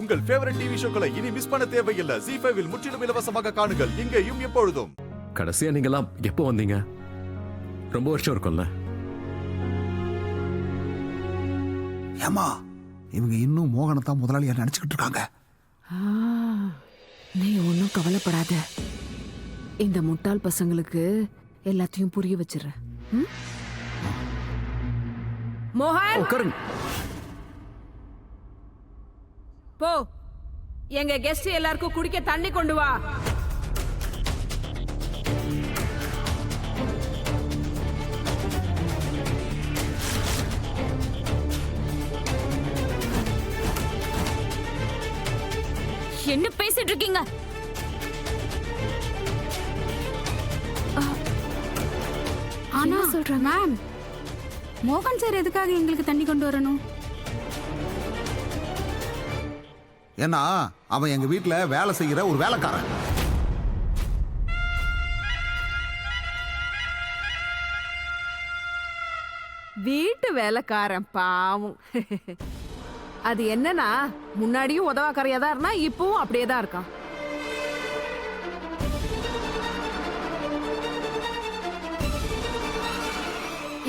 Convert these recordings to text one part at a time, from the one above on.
உங்கள் favourite TV ஷோக்களை இனி miss பண்ண தேவையில்லை. ZEE5 இல் முற்றிலும் இலவசமாக காணுங்கள், இங்கேயும் எப்பொழுதும். கடைசியா நீங்கெல்லாம் எப்போ வந்தீங்க? ரொம்ப வருஷம் இருக்கும்ல. ஏமா இவங்க இன்னும் மோகனத்தான் முதலாளியா நினைச்சுக்கிட்டு இருக்காங்க. நீ ஒன்னும் கவலைப்படாத. இந்த முட்டாள் பசங்களுக்கு எல்லாத்தையும் புரிய வச்சிடுறேன். மோகன், உட்காருங்க. போ, எங்க கெஸ்ட் எல்லாருக்கும் குடிக்க தண்ணி கொண்டு வா. என்ன பேசிட்டு இருக்கீங்க? ஆனா சொல்றேன் மேம், மோகன் சார் எதுக்காக எங்களுக்கு தண்ணி கொண்டு வரணும்? ஏன்னா அவன் எங்க வீட்டுல வேலை செய்யற ஒரு வேலைக்காரன். வீட்டு வேலைக்காரன் பாவம். அது என்னன்னா, முன்னாடியும் உதவாக்கரையா தான் இருந்தா, இப்பவும் அப்படியே தான் இருக்கான்.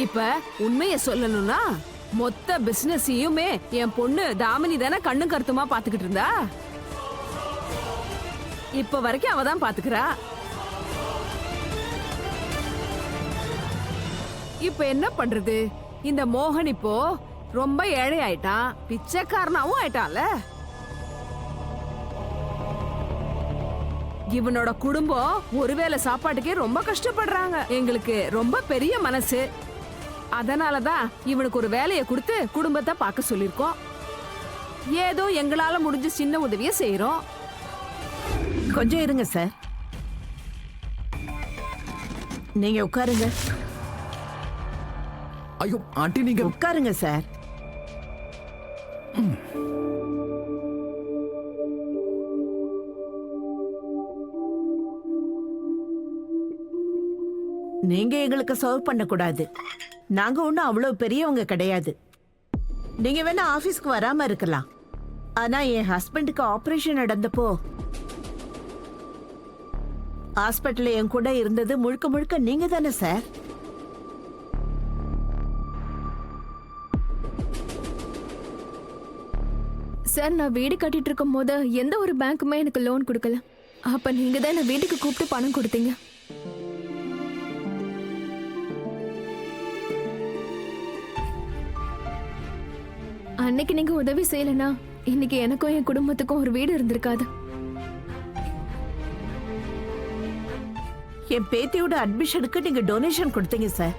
இப்ப உண்மைய சொல்லணும்னா, மொத்த பிசினஸையுமே என் பொண்ணு தாமினி தானே கண்ணு கருத்துமா பாத்துக்கிட்டு இருந்தா. இப்ப வரைக்கும் அவ தான் பாத்துக்கிறா. இப்ப என்ன பண்றது? இந்த மோகன் இப்போ ரொம்ப ஏழை ஆயிட்டான், பிச்சைக்காரனாவும் ஆயிட்டான்ல. இவனோட குடும்பம் ஒருவேளை சாப்பாட்டுக்கே ரொம்ப கஷ்டப்படுறாங்க. எங்களுக்கு ரொம்ப பெரிய மனசு. அதனாலதான் இவனுக்கு ஒரு வேலையை கொடுத்து குடும்பத்தை பார்க்க சொல்லிருக்கோம். ஏதோ எங்களால முடிஞ்ச சின்ன உதவியை செய்யறோம். கொஞ்சம் இருங்க சார், நீங்க உட்காருங்க. ஐயோ ஆண்டி, நீங்க உட்காருங்க சார். நீங்க எங்களுக்கு சர்வ் பண்ண கூடாது. நாங்க ஒண்ணும் அவ்வளவு பெரியவங்க கிடையாது. நீங்க வேணா ஆபீஸ்க்கு வராம இருக்கலாம். ஆனா என் ஹஸ்பண்டுக்கு ஆபரேஷன் நடந்தப்போ ஹாஸ்பிட்டல்ல என் கூட இருந்தது முழுக்க முழுக்க நீங்க தானே சார்? சார், நான் வீடு கட்டிட்டு இருக்கும் போது எந்த ஒரு பேங்க்குமே எனக்கு லோன் கொடுக்கல. அப்ப நீங்க தான் என்ன வீட்டுக்கு கூப்பிட்டு பணம் கொடுத்தீங்க. அன்னைக்கு நீங்க உதவி செய்யலனா இன்னைக்கு எனக்கும் என் குடும்பத்துக்கும் ஒரு வீடு இருந்திருக்காது. என் பேத்தியோட அட்மிஷனுக்கு நீங்க டொனேஷன் கொடுத்தீங்க சார்.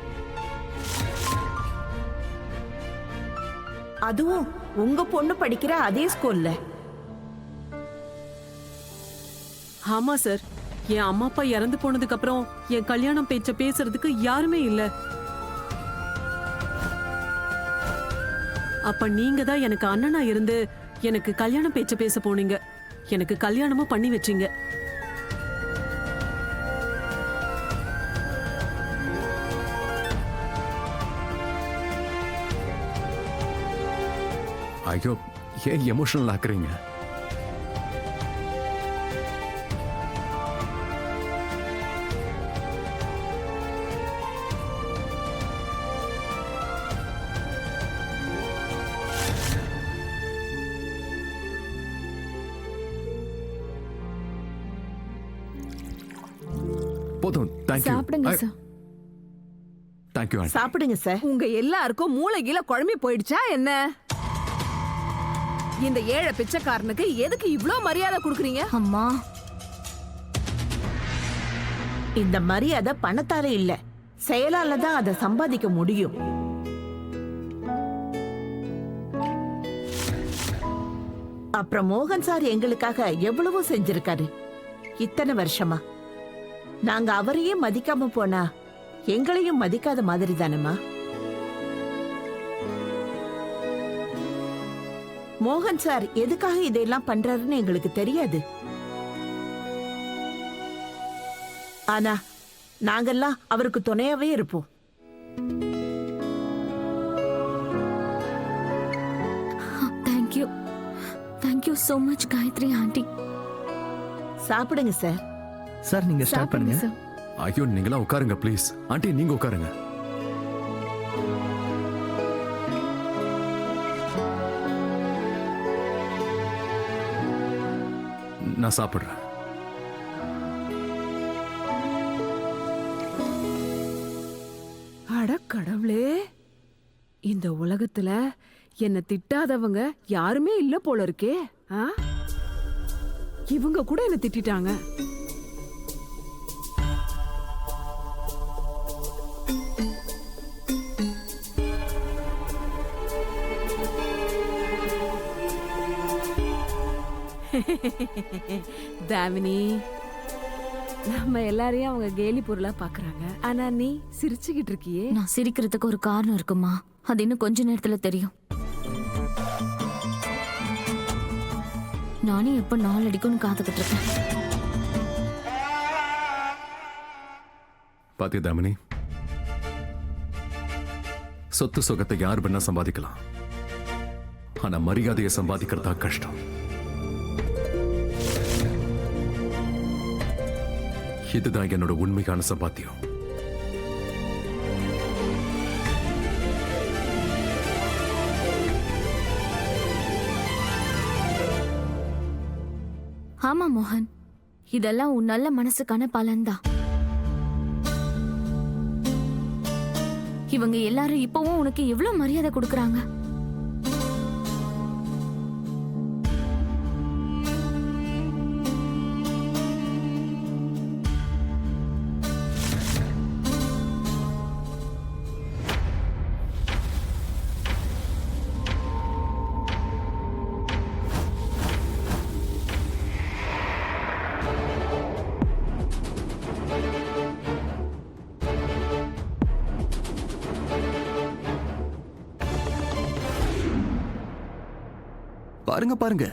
அதுவும் உங்க பொண்ணு படிக்கிற அதே ஸ்கூல்ல. ஆமா சார், என் அம்மா அப்பா இறந்து போனதுக்கு அப்புறம் என் கல்யாணம் பேச்ச பேசுறதுக்கு யாருமே இல்ல. அப்ப நீங்க தான் எனக்கு அண்ணனா இருந்து எனக்கு கல்யாணம் பேச்ச பேச போனீங்க. எனக்கு கல்யாணமும் பண்ணி வச்சீங்க. ஐயோ, ஏன் எமோஷனல் ஆக்குறீங்க? போதும். தேங்க்யூ. சாப்பிடுங்க சார். Thank you aunty. சாப்பிடுங்க சார். உங்க எல்லாருக்கும் மூளை கீழ குழம்பி போயிடுச்சா என்ன? இந்த ஏழை பிச்சைக்காரனுக்கு எதுக்கு இவ்ளோ மரியாதை கொடுக்குறீங்க? அம்மா, இந்த மரியாதை பணத்தால இல்ல, செயலால தான் அதை சம்பாதிக்க முடியும். அப்புறம் மோகன் சார் எங்களுக்காக எவ்வளவோ செஞ்சிருக்காரு இத்தனை வருஷமா. நாங்க அவரையே மதிக்காம போனா எங்களையும் மதிக்காத மாதிரி தானேமா. மோகன் சார் எதுக்காக இதெல்லாம் பண்றாருன்னு எங்களுக்கு தெரியாது. ஆனா நாங்கெல்லாம் அவருக்கு துணையாவே இருப்போம். Thank you. Thank you so much Gayathri aunty. சாப்பிடுங்க சார். சார் நீங்க ஸ்டார்ட் சாப்பிடுங்க பண்ணுங்க. சார். ஐயோ நீங்களாம் உட்காருங்க ப்ளீஸ். ஆண்டி நீங்க உட்காருங்க. நான் சாப்பிடுறேன். அட கடவுளே, இந்த உலகத்துல என்ன திட்டாதவங்க யாருமே இல்ல போல இருக்கே. ஆ? இவங்க கூட என்ன திட்டிட்டாங்க. தாமினி, நம்ம எல்லாரையும் அவங்க கேலி பொருளா பாக்குறாங்க. ஆனா நீ சிரிச்சுக்கிட்டு இருக்கியே. நான் சிரிக்கிறதுக்கு ஒரு காரணம் இருக்குமா? அது இன்னும் கொஞ்ச நேரத்துல தெரியும். நானே எப்ப நாள் அடிக்கும்னு காத்துக்கிட்டு இருக்கேன். பாத்தியா தாமினி, சொத்து சுகத்தை யார் வேணா சம்பாதிக்கலாம், ஆனா மரியாதையை சம்பாதிக்கிறதா கஷ்டம். இதுதான் என்னோட உண்மையான சம்பாத்தியம். ஆமா மோகன், இதெல்லாம் உன் நல்ல மனசுக்கான பலன்தான். இவங்க எல்லாரும் இப்பவும் உனக்கு எவ்வளவு மரியாதை கொடுக்கறாங்க. பாருங்க பாருங்க,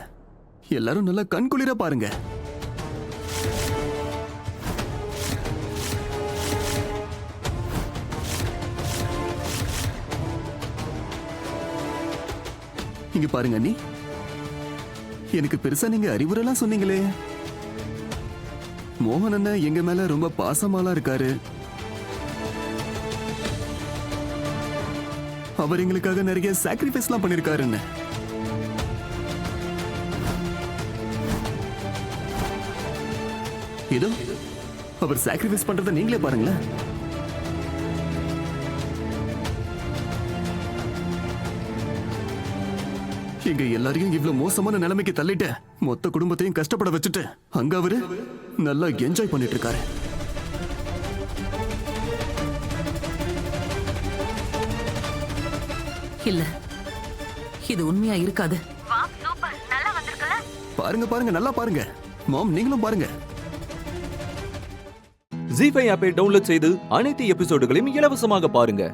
எல்லாரும் நல்லா கண்குளிர பாருங்க. இங்க பாருங்க அண்ணி, எனக்கு பெருசா நீங்க அறிவுரைலாம் சொன்னீங்களே. மோகன் அண்ணன் எங்க மேல ரொம்ப பாசமாலாம் இருக்காரு. அவர் எங்களுக்காக நிறைய சாக்ரிஃபைஸ்லாம் பண்ணிருக்காருன்னு. இதோ அவர் சாக்ரிஃபைஸ் பண்றத நீங்களே பாருங்களேன். இங்க எல்லாரையும் இவ்வளவு மோசமான நிலைமைக்கு தள்ளிட்டு மொத்த குடும்பத்தையும் கஷ்டப்பட வச்சுட்டு அங்க அவரு நல்லா என்ஜாய் பண்ணிட்டு இருக்காரு. இல்ல, இது உண்மையா இருக்காது. பாருங்க பாருங்க, நல்லா பாருங்க. மாம் நீங்களும் பாருங்க. ஜீ5 ஆப்பை டவுன்லோட் செய்து அனைத்து எபிசோடுகளையும் இலவசமாக பாருங்க.